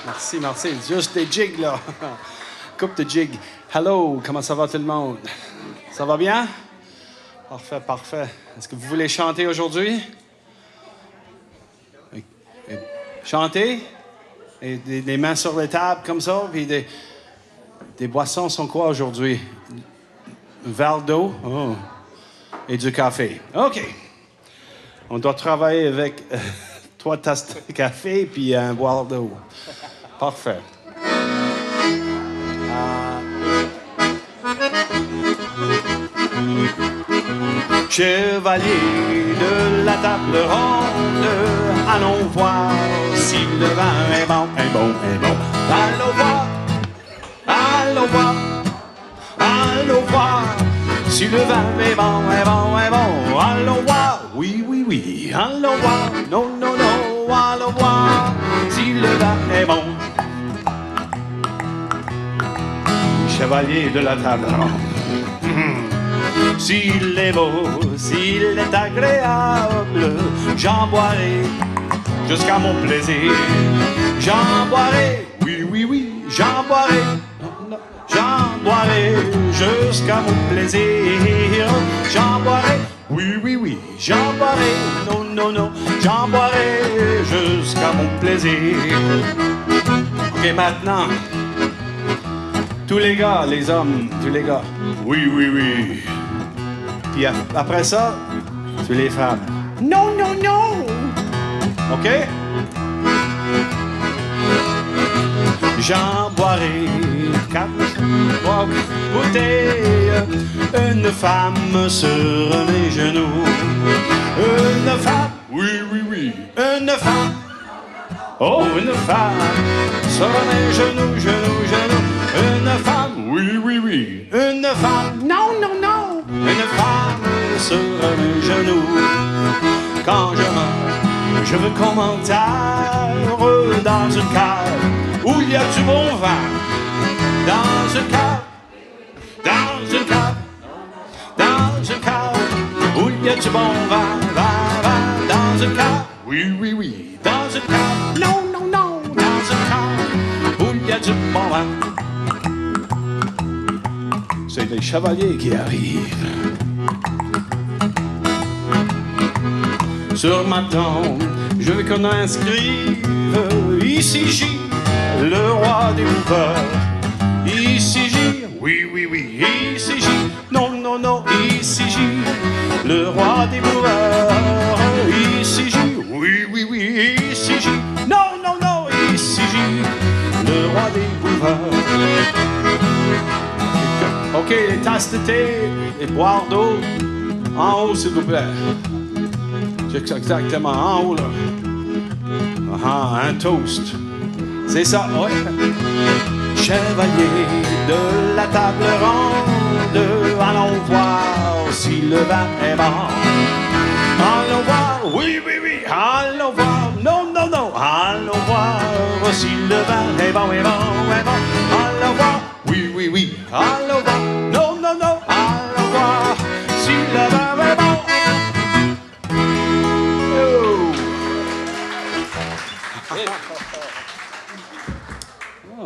merci. Merci. Juste des jigs, là. Coupe de jigs. Hello, comment ça va tout le monde? Ça va bien? Parfait. Est-ce que vous voulez chanter aujourd'hui? Chanter? Et des mains sur les tables comme ça? Puis des boissons sont quoi aujourd'hui? Un verre d'eau? Oh. Et du café. OK. On doit travailler avec 3 tasses de café puis un boire d'eau. Parfait. Chevalier de la table ronde, allons voir si le vin est bon. Allons voir si le vin est bon. Allons voir, oui, allons voir, non, allons voir si le vin est bon. Chevalier de la table ronde. S'il est beau, s'il est agréable, j'en boirai jusqu'à mon plaisir. J'en boirai, oui, j'en boirai. J'en boirai jusqu'à mon plaisir. J'en boirai, oui, j'en boirai. Non, j'en boirai jusqu'à mon plaisir. Ok, maintenant, tous les gars, les hommes, tous les gars. Oui. Puis après ça, tous les femmes. Non. OK? J'en boirai 4 bouteilles. Une femme sur mes genoux. Une femme, oui. Une femme. Oh, une femme sur mes genoux. Une femme, oui. Une femme, non. Une femme sur mes genoux. Quand je meurs, je veux qu'on m'enterre dans une cave où il y a du bon vin. Dans une cave où il y a du bon vin. Dans une cave, oui. Dans une cave, non. Dans une cave où il y a du bon vin. C'est les chevaliers qui arrivent. Sur ma tombe, je veux qu'on inscrive ici J, le roi des buveurs. Ici J, oui, ici J, non, ici J, le roi des buveurs. Ici J, oui, ici J, non, ici J, le roi des buveurs. OK, les tasses de thé, les boires d'eau, en haut, s'il vous plaît. Exactement, en haut, là. Un toast. C'est ça, ouais. Chevalier de la table ronde, allons voir si le vin est bon. Allons voir, oui, allons voir, non, allons voir si le vin est bon. Allons voir, oui, allons voir, non, allons voir si le vin est bon.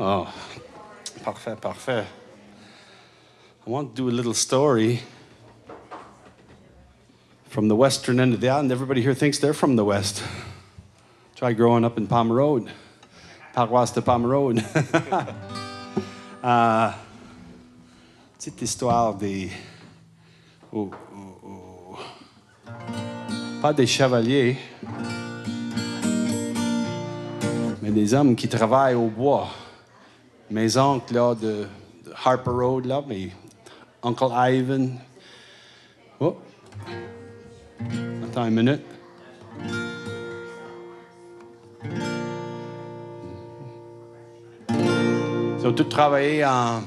Oh, parfait. I want to do a little story from the western end of the island. Everybody here thinks they're from the west. Try growing up in Palmer Road. Paroisse de Palmer Road. Petite histoire des... Pas des chevaliers, mais des hommes qui travaillent au bois. Mes oncles, là, de Harper Road, là, mes Uncle Ivan. Oh. Attends une minute. Ils ont tous travaillé en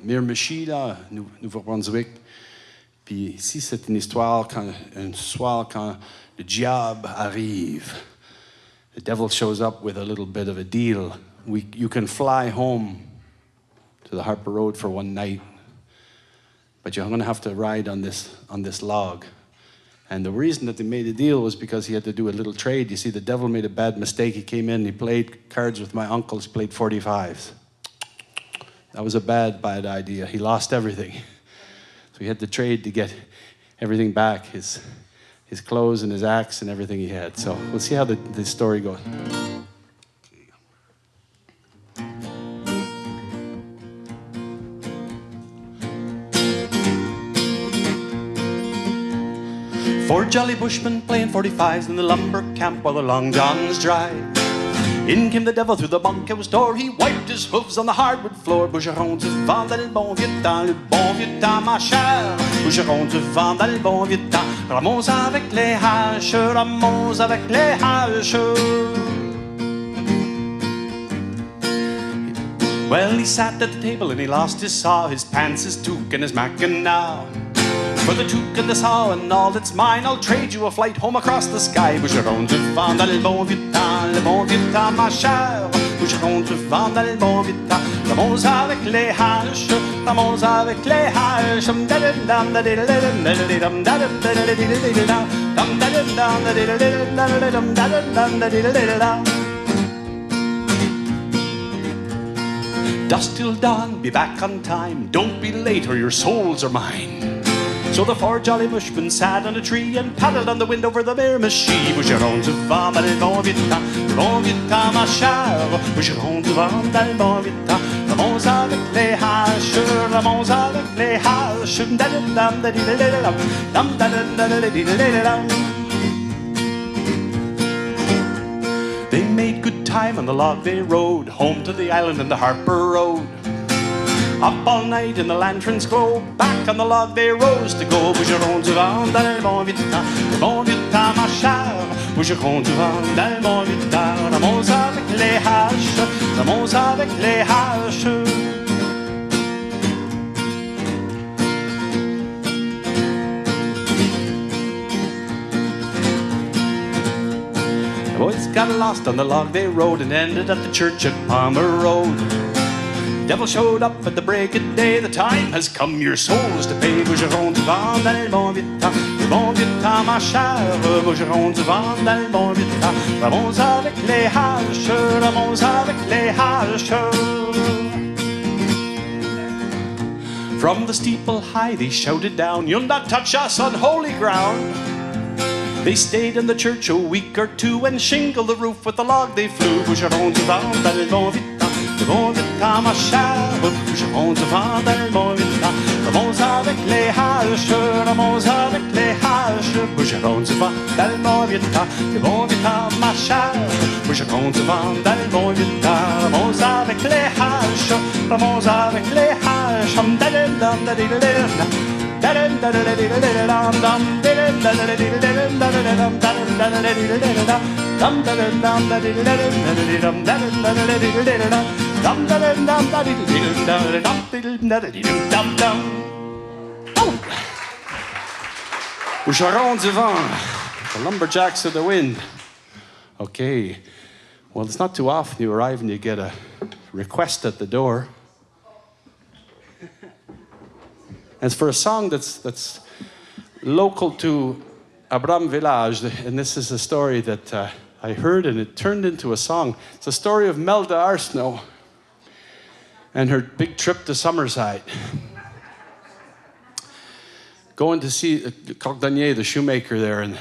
Miramichi, là, Nouveau-Brunswick. Puis ici, c'est une histoire, un soir, quand le diable arrive. The devil shows up with a little bit of a deal. You can fly home to the Harper Road for one night, but you're going to have to ride on this log. And the reason that they made a deal was because he had to do a little trade. You see, the devil made a bad mistake. He came in, he played cards with my uncles, he played 45s. That was a bad, bad idea. He lost everything. So he had to trade to get everything back, his clothes and his axe and everything he had. So we'll see how the story goes. Four jolly bushmen playing 45s in the lumber camp while the long johns dry. In came the devil through the bunkhouse door. He wiped his hooves on the hardwood floor. Boucheron du vent dans le bon vieux temps, ma chère. Boucheron du vent dans le bon vieux temps. Ramons avec les haches, ramons avec les haches. Well, he sat at the table and he lost his saw, his pants, his toque, and his mackinaw. For the toque and the saw and all that's mine, I'll trade you a flight home across the sky. Boucheron du vent dans le bon vieux temps, ma chère. Boucheron du vent dans le bon vieux temps. Ramons avec les haches, ramons avec les haches. Dusk till dawn, be back on time. Don't be late or your souls are mine. So the four jolly bushmen sat on a tree and paddled on the wind over the Miramichi. Boucheron du vent dans le bon vieux temps, ma chère. Boucheron du vent dans le bon vieux temps. Ramons avec les haches, ramons avec les haches. They made good time on the log they rode home to the island and the Harper Road. Up all night in the lantern's glow, back on the log they rose to go. Boucheron du vent dans le bon vieux temps, ma chère. Boucheron du vent dans le bon vieux temps. Ramons avec les haches, ramons avec les haches. The boys got lost on the log they rode and ended at the church at Palmer Road. Devil showed up at the break of day. The time has come, your souls to pay. Boucheron du vent dans le bon vieux temps, ma chère. Boucheron du vent dans le bon vieux temps. Ramons avec les haches, ramons avec les haches. From the steeple high they shouted down, "You'll not touch us on holy ground." They stayed in the church a week or two and shingled the roof with the log they flew. Boucheron du vent dans le bon vieux temps, ma chère. Boucheron du vent dans le bon vieux temps. Ramons avec les haches, ramons avec les haches. Boucheron du vent dans le bon vieux temps, ma chère. Boucheron du vent dans le bon vieux temps. Ramons avec les haches, ramons avec les haches. Boucheron du vent, the lumberjacks of the wind. Okay, well, it's not too often you arrive and you get a request at the door. And it's for a song that's local to Abram-Village, and this is a story that I heard and it turned into a song. It's a story of Rémi Arsenault and her big trip to Summerside. Going to see accompagné, the shoemaker there, in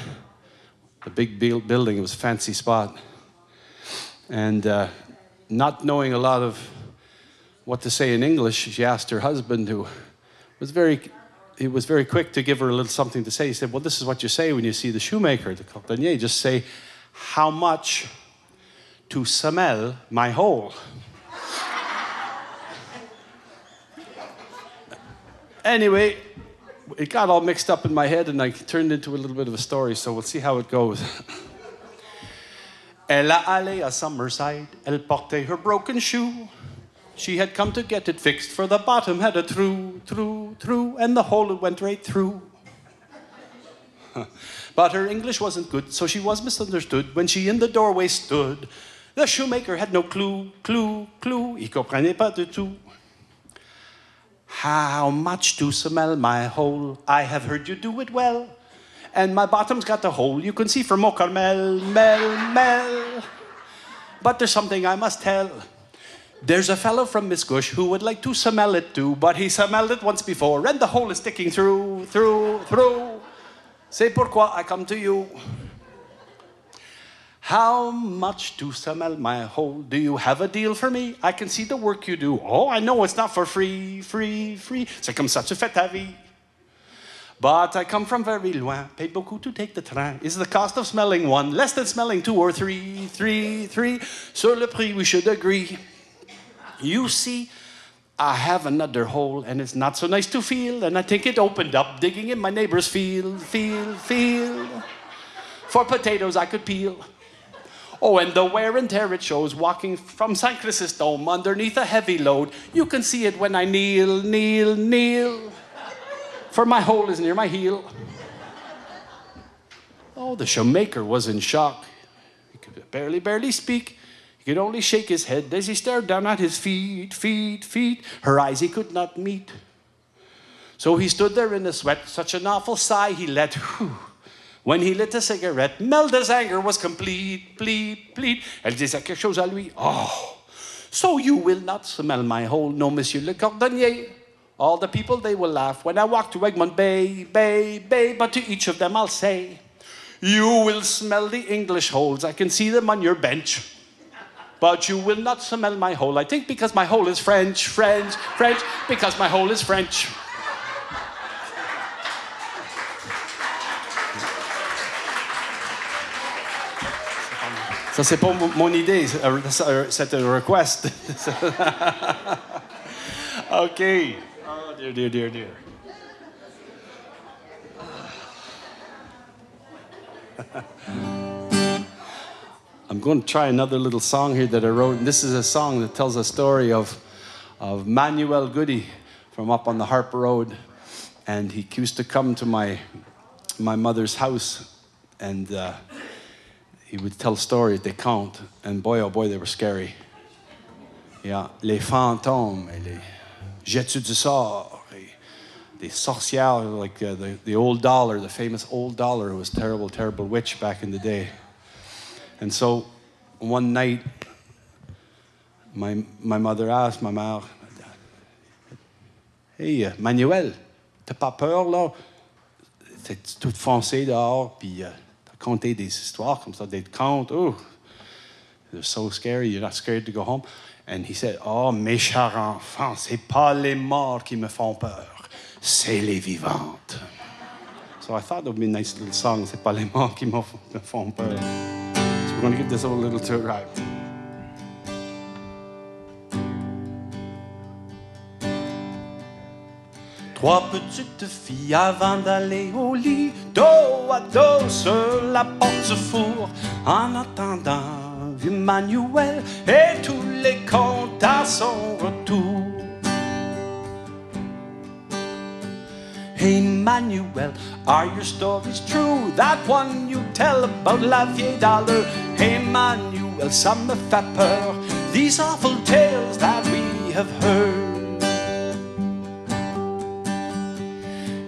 the big building. It was a fancy spot. And not knowing a lot of what to say in English, she asked her husband, who was very quick to give her a little something to say. He said, "Well, this is what you say when you see the shoemaker, the accompagné. Just say, 'How much to semelle my hole?'" Anyway, it got all mixed up in my head and I turned into a little bit of a story, so we'll see how it goes. Elle a allé à Summerside, elle portait her broken shoe. She had come to get it fixed, for the bottom had a through, and the hole it went right through. But her English wasn't good, so she was misunderstood when she in the doorway stood. The shoemaker had no clue, he comprenait pas du tout. "How much to smell my hole? I have heard you do it well. and my bottom's got the hole. You can see for Mocarmel, mel. But there's something I must tell. There's a fellow from Miss Gush who would like to smell it too, but he smelled it once before, and the hole is sticking through. C'est pourquoi I come to you. How much to smell my hole? Do you have a deal for me? I can see the work you do. Oh, I know it's not for free. C'est comme ça, tu fais ta vie. But I come from very loin, paid beaucoup to take the train. Is the cost of smelling one less than smelling two or three? Sur le prix, we should agree. You see, I have another hole, and it's not so nice to feel, and I think it opened up, digging in my neighbor's field. For potatoes I could peel. Oh, and the wear and tear it shows, walking from St. Chrysostom underneath a heavy load. You can see it when I kneel. For my hole is near my heel. Oh, the shoemaker was in shock. He could barely speak. He could only shake his head as he stared down at his feet. Her eyes he could not meet. So he stood there in the sweat, such an awful sigh he let. When he lit a cigarette, Melda's anger was complete. Elle disait quelque chose à lui. Oh, so you will not smell my hole, no, Monsieur le Cordonnier. All the people, they will laugh when I walk to Egmont Bay. But to each of them I'll say, you will smell the English holes. I can see them on your bench. But you will not smell my hole. I think because my hole is French. Because my hole is French. Ça, c'est pas mon idée, c'est un request. OK. Oh, dear. I'm going to try another little song here that I wrote. And this is a song that tells a story of Manuel Goody from up on the Harper Road. And he used to come to my mother's house, and he would tell stories, des contes, and boy, oh boy, they were scary. Yeah, les fantômes, et les jetus du sort, et des sorcières, like the old dollar, the famous old dollar, who was a terrible witch back in the day. And so, one night, my mother asked my mère, hey, Manuel, t'as pas peur, là? T'es toute foncée dehors, puis compter des histoires comme ça, des contes. Oh, they're so scary. You're not scared to go home. And he said, oh, mes chers enfants, c'est pas les morts qui me font peur, c'est les vivantes. So I thought it would be a nice little song, c'est pas les morts qui me font peur. So we're going to give this a little tour ride. Trois petites filles avant d'aller au lit, dos à dos sur la porte du four, en attendant vieux Manuel et tous les contes à son retour. Hey Manuel, are your stories true? That one you tell about la vieille dollar. Hey Manuel, ça me fait peur, these awful tales that we have heard.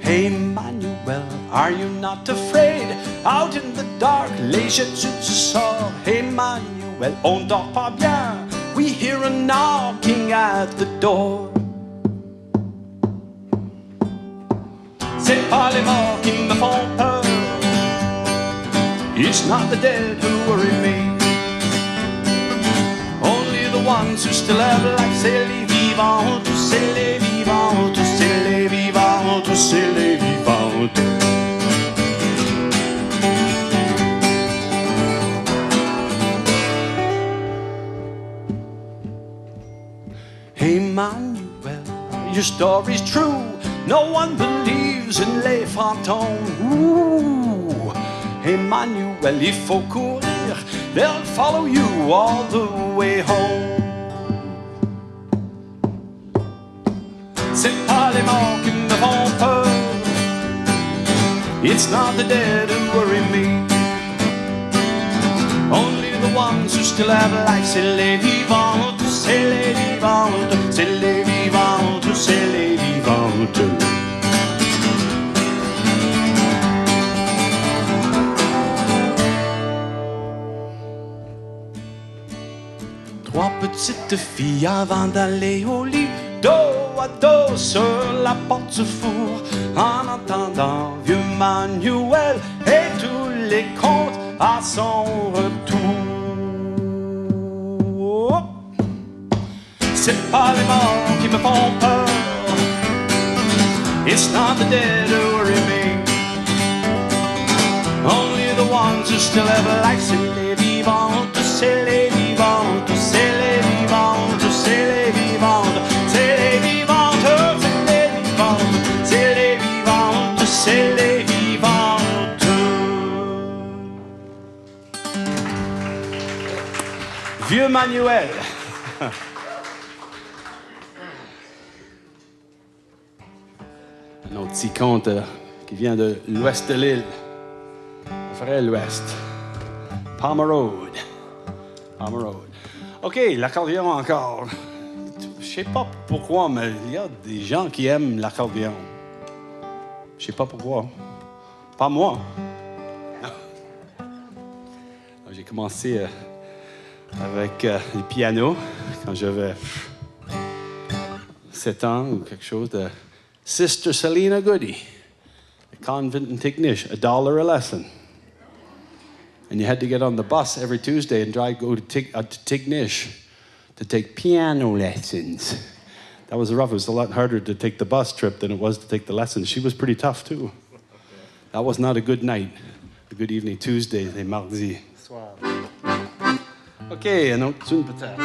Hey Manuel, are you not afraid? Out in the dark, les jetus du sort. Hey Manuel, on dort pas bien, we hear a knocking at the door. C'est pas les morts qui me font peur, it's not the dead who worry me, only the ones who still have life. C'est les vivants, c'est les vivants, c'est les vivants, c'est les vivants. Hey Manuel, your story's true, no one believes in les fantômes. Ooh. Hey Manuel, il faut courir, they'll follow you all the way home. C'est pas les morts qui me font peur, it's not the dead who worry me, only the ones who still have life. C'est les vivantes, c'est les vivantes, c'est les vivantes, c'est les vivantes. petite fille avant d'aller au lit, dos à dos sur la porte du four, en entendant vieux Manuel et tous les contes à son retour. C'est pas les morts qui me font peur, it's not the dead who worry me, only the ones who still have life. C'est les vivantes, c'est les vivantes, c'est les vivantes, c'est les vivantes, c'est les vivantes, c'est les vivantes, c'est les vivantes, c'est les vivantes. Vieux Manuel. Un autre petit conte qui vient de l'ouest de l'île, le vrai l'ouest. Palmer Road. Palmer Road. OK, l'accordéon encore. Je sais pas pourquoi, mais il y a des gens qui aiment l'accordéon. Je sais pas pourquoi. Pas moi. J'ai commencé avec le piano quand j'avais 7 ans ou quelque chose de... Sister Selena Goody, a convent in Tignish, $1 a lesson. And you had to get on the bus every Tuesday and go to Tignish to take piano lessons. That was rough. It was a lot harder to take the bus trip than it was to take the lessons. She was pretty tough, too. That was not a good night, a good evening. Tuesday, les mardis soir. OK, un autre tune peut-être.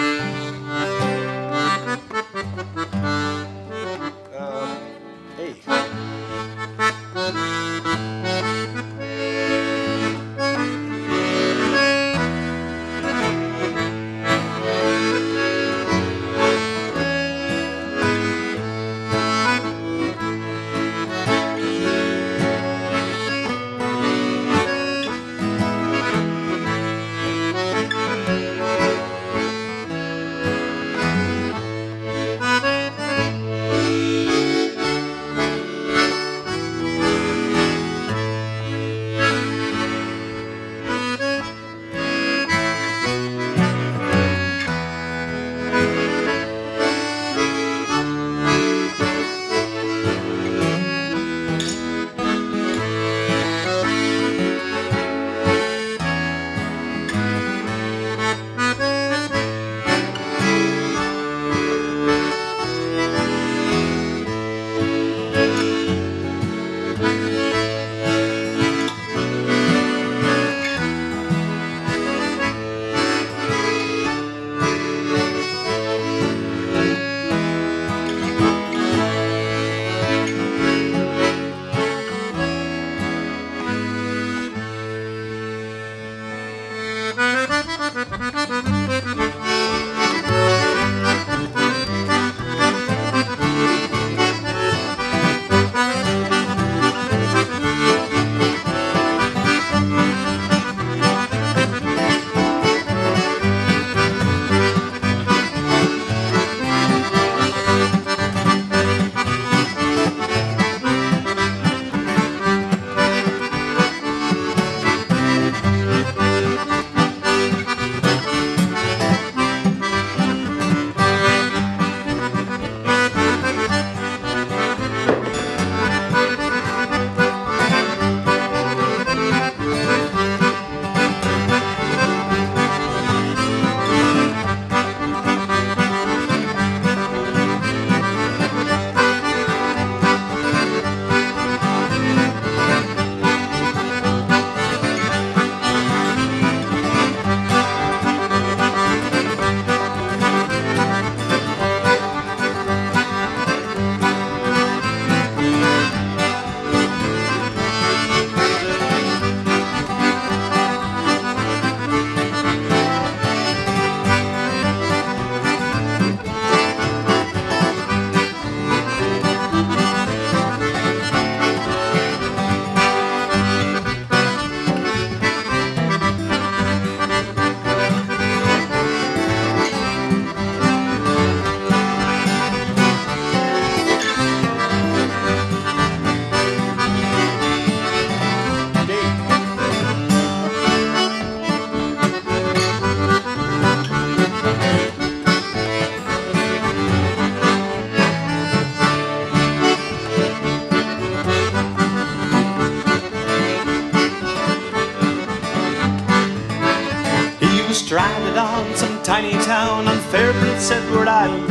tiny town on fair Prince Edward Island,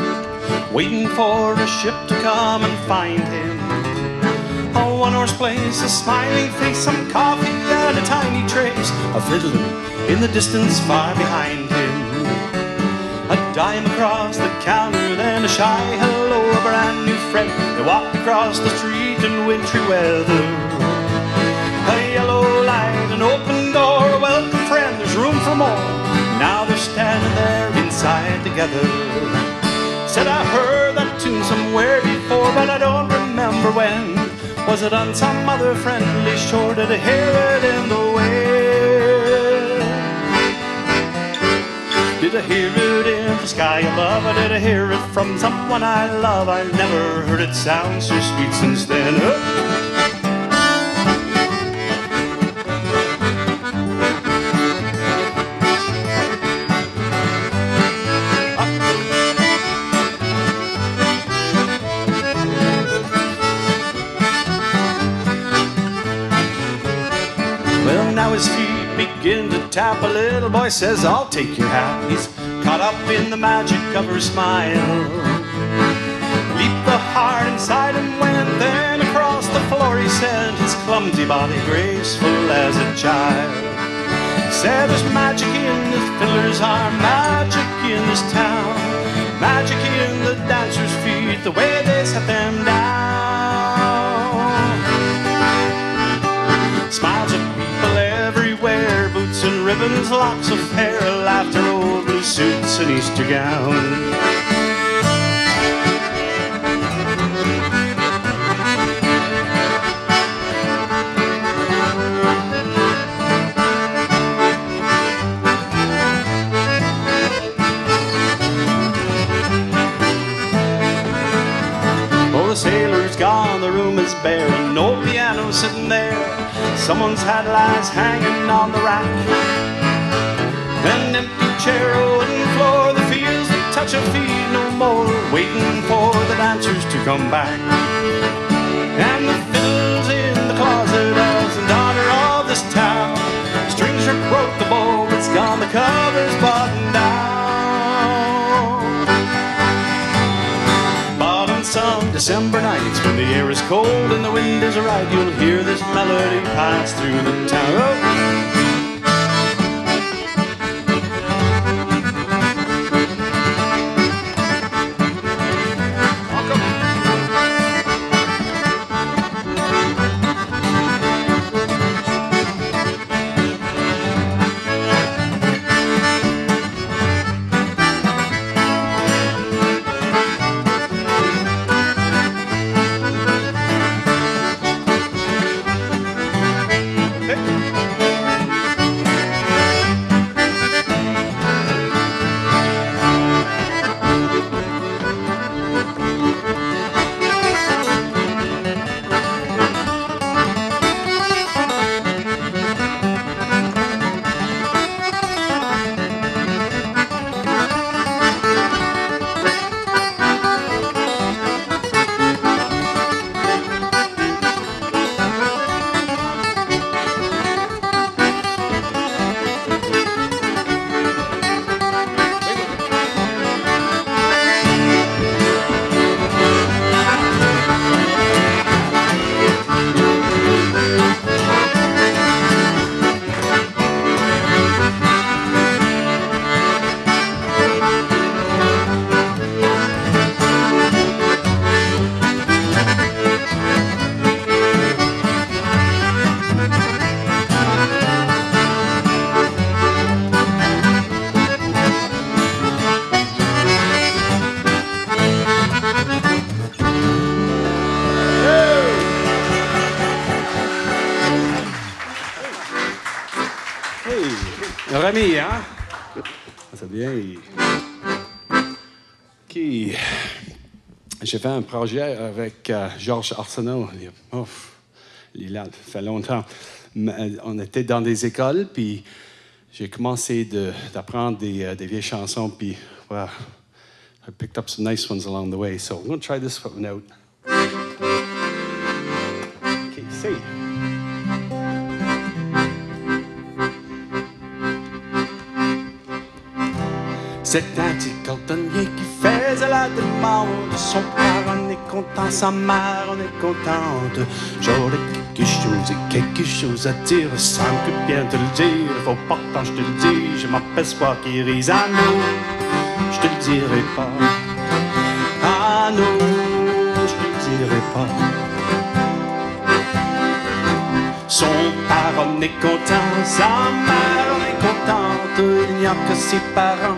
waiting for a ship to come and find him. A one-horse place, a smiling face, some coffee and a tiny trace, a fiddler in the distance far behind him. A dime across the counter, then a shy hello, a brand new friend. They walked across the street in wintry weather. A yellow light, an open door, a welcome friend, there's room for more. Now they're standing there inside together. Said I heard that tune somewhere before, but I don't remember when. Was it on some other friendly shore? Did I hear it in the wind? Did I hear it in the sky above? Or did I hear it from someone I love? I never heard it sound so sweet since then. His feet begin to tap. A little boy says, I'll take your hat. He's caught up in the magic of her smile. Leaped the heart inside him when then across the floor he sent his clumsy body graceful as a child. Said there's magic in his fiddler's arm, magic in this town, magic in the dancers' feet, the way they set them down. Smiles of people everywhere, boots and ribbons, locks of hair, laughter, old blue suits and Easter gowns. Oh, the sailor's gone, the room is bare, and no piano sitting there. Someone's had lies hanging on the rack. An empty chair, a wooden floor that feels the touch of feet no more, waiting for the dancers to come back. And the fiddle's in the closet as the daughter of this town. Strings are broke, the bow it's gone, the cover's buttoned down. But on some December nights when the air is cold and the wind is right, you'll hear this melody pass through the town. Oh. Rémi, hein? C'est bien. Qui... J'ai fait un projet avec Rémi Arsenault. Ça fait longtemps. On était dans des écoles, puis j'ai commencé d'apprendre des vieilles chansons, puis well, I picked up some nice ones along the way. So I'm going to try this one out. Okay, see. C'est un petit cantonnier qui faisait la demande. Son père en est content, sa mère en est contente. J'aurais quelque chose à dire, sans que bien te le dire. Faut pas quand je te le dis, je m'aperçois qu'il rit à nous. Je te le dirai pas, ah non, je te le dirai pas. Son père en est content, sa mère en est contente. Il n'y a que ses parents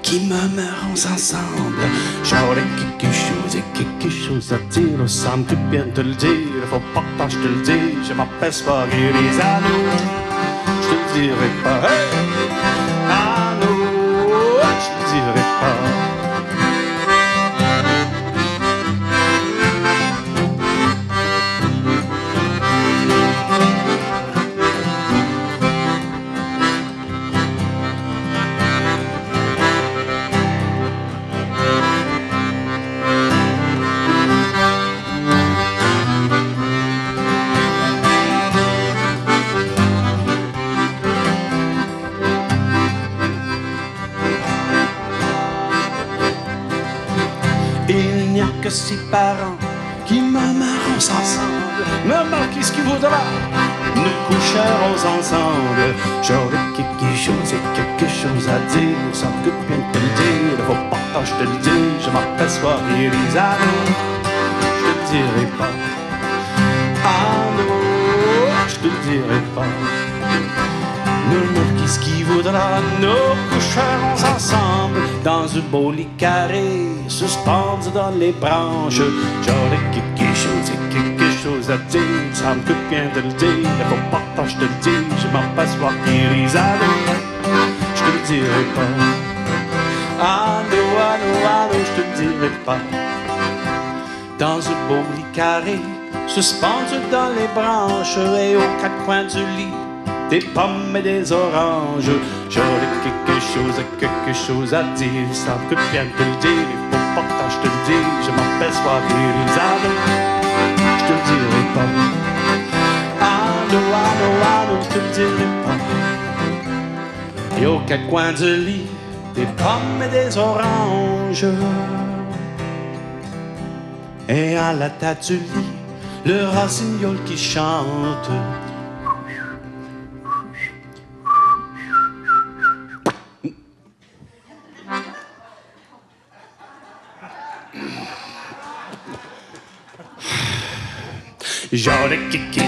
qui murmurent ensemble. J'aurais quelque chose à dire, sans que bien te le dire. Faut pas que je te le dise, je m'aperçois qu'il rit à nous. Je te le dirai pas, hey! Ah non, je te le dirai pas. Il n'y a que ses parents qui murmurent ensemble. Maman, qu'est-ce qu'il voudra? Nous coucherons ensemble. J'aurais quelque chose à dire, sans que bien te le dire. Faut pas quand je te le dis, je m'aperçois qu'il rit à nous. Je te le dirai pas, ah non, je te le dirai pas. Maman, qu'est-ce qu'il voudra? Nous coucherons ensemble dans un beau lit carré, suspendu dans les branches. J'aurais quelque chose à dire, sans que bien te le dire. Faut pas quand je te le dis, je m'aperçois qu'il rit à nous. Je te le dirai pas, ah non, ah non, ah non, je te le dirai pas. Dans un beau lit carré, suspendu dans les branches, et aux quatre coins du lit, des pommes et des oranges. J'aurais quelque chose à dire, sans que bien te le dire. Faut pas quand je te le dis, je m'aperçois qu'il rit à nous. Je te le dirai pas, ah non, ah non, ah non, je te le dirai pas. Et aux quatre coins du lit, des pommes et des oranges. Et à la tête du lit, le rossignol qui chante. J'aurais quelque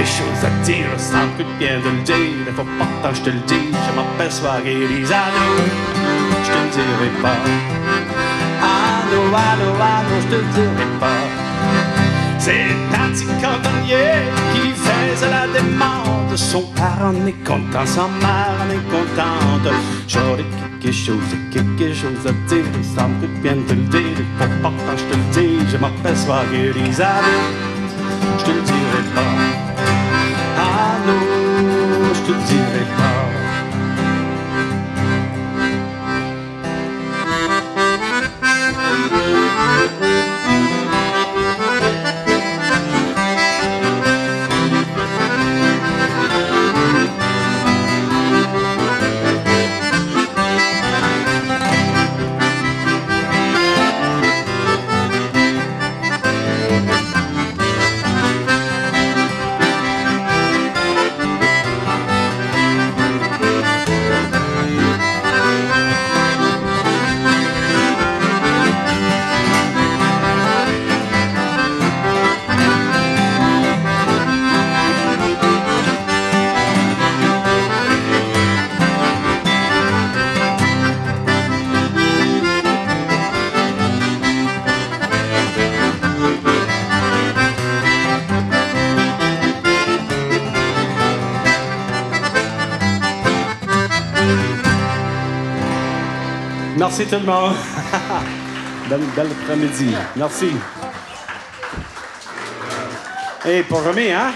chose à dire, sans que bien te le dire. Faut pas quand je te le dis, je m'aperçois qu'il rit à nous. Je te le dirai pas, ah non, ah non, ah non, je te le dirai pas. C'est un petit cantonnier qui faisait la demande. Son père en est content, sa mère en est contente. J'aurais quelque chose à dire, sans que bien te le dire. Faut pas quand je te le dis, je m'aperçois qu'il rit à nous. Je te le dirai pas, ah non, je te le dirai pas. Merci tout le monde. Belle après-midi. Merci. Et pour Rémi, hein?